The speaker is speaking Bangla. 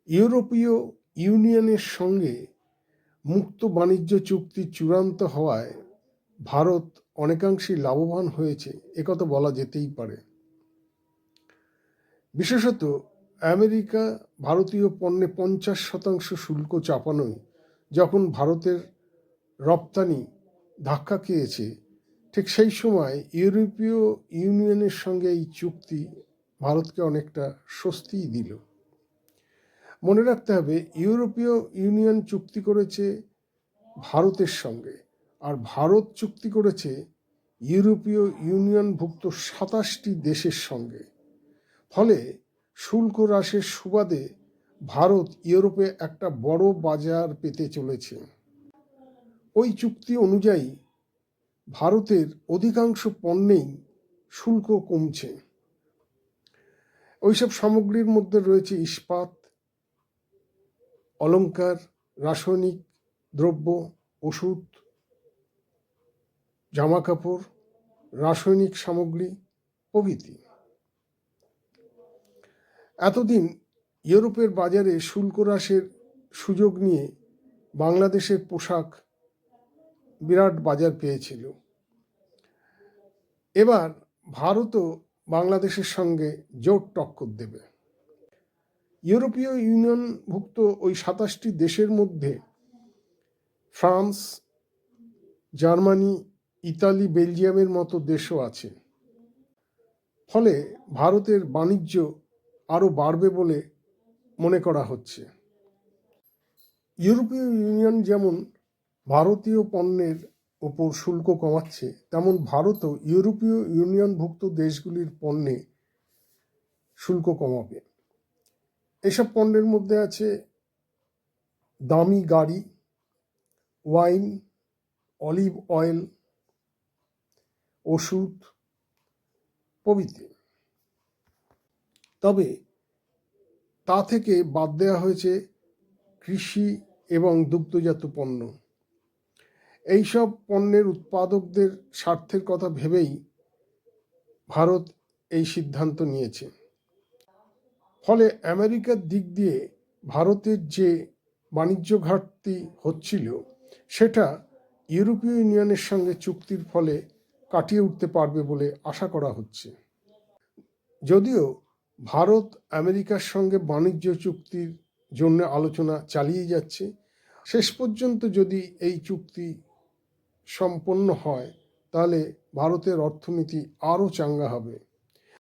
ইউরোপীয় ইউনিয়নের সঙ্গে মুক্ত বাণিজ্য চুক্তি চূড়ান্ত হওয়ায় ভারত অনেকাংশেই লাভবান হয়েছে একথা বলা যেতেই পারে। বিশেষত আমেরিকা ভারতীয় পণ্যে 50% শুল্ক চাপানোয় যখন ভারতের রপ্তানি ধাক্কা খেয়েছে, ঠিক সেই সময় ইউরোপীয় ইউনিয়নের সঙ্গে এই চুক্তি ভারতকে অনেকটা স্বস্তিই দিল। মনে রাখতে হবে, ইউরোপীয় ইউনিয়ন চুক্তি করেছে ভারতের সঙ্গে, আর ভারত চুক্তি করেছে ইউরোপীয় ইউনিয়নভুক্ত 27টি দেশের সঙ্গে। ফলে শুল্ক হ্রাসের সুবাদে ভারত ইউরোপে একটা বড় বাজার পেতে চলেছে। ওই চুক্তি অনুযায়ী ভারতের অধিকাংশ পণ্যেই শুল্ক কমছে। ওইসব সামগ্রীর মধ্যে রয়েছে ইস্পাত, অলংকার, রাসায়নিক দ্রব্য, ওষুধ, জামাকাপড়, রাসায়নিক সামগ্রী প্রভৃতি। এতদিন ইউরোপের বাজারে শুল্ক হ্রাসের সুযোগ নিয়ে বাংলাদেশের পোশাক বিরাট বাজার পেয়েছিল। এবার ভারতও বাংলাদেশের সঙ্গে জোর টক্কর দেবে। ইউরোপীয় ইউনিয়নভুক্ত ওই 27টি দেশের মধ্যে ফ্রান্স, জার্মানি, ইতালি, বেলজিয়ামের মতো দেশও আছে। ফলে ভারতের বাণিজ্য আরও বাড়বে বলে মনে করা হচ্ছে। ইউরোপীয় ইউনিয়ন যেমন ভারতীয় পণ্যের ওপর শুল্ক কমাচ্ছে, তেমন ভারতও ইউরোপীয় ইউনিয়নভুক্ত দেশগুলির পণ্যে শুল্ক কমাবে। এসব পণ্যের মধ্যে আছে দামি গাড়ি, ওয়াইন, অলিভ অয়েল, ওষুধ প্রভৃতি। তবে তা থেকে বাদ দেওয়া হয়েছে কৃষি এবং দুগ্ধজাত পণ্য। এইসব পণ্যের উৎপাদকদের স্বার্থের কথা ভেবেই ভারত এই সিদ্ধান্ত নিয়েছে। ফলে আমেরিকার দিক দিয়ে ভারতের যে বাণিজ্য ঘাটতি হচ্ছিল, সেটা ইউরোপীয় ইউনিয়নের সঙ্গে চুক্তির ফলে কাটিয়ে উঠতে পারবে বলে আশা করা হচ্ছে। যদিও ভারত আমেরিকার সঙ্গে বাণিজ্য চুক্তির জন্য আলোচনা চালিয়ে যাচ্ছে, শেষ পর্যন্ত যদি এই চুক্তি সম্পন্ন হয় তাহলে ভারতের অর্থনীতি আরও চাঙ্গা হবে।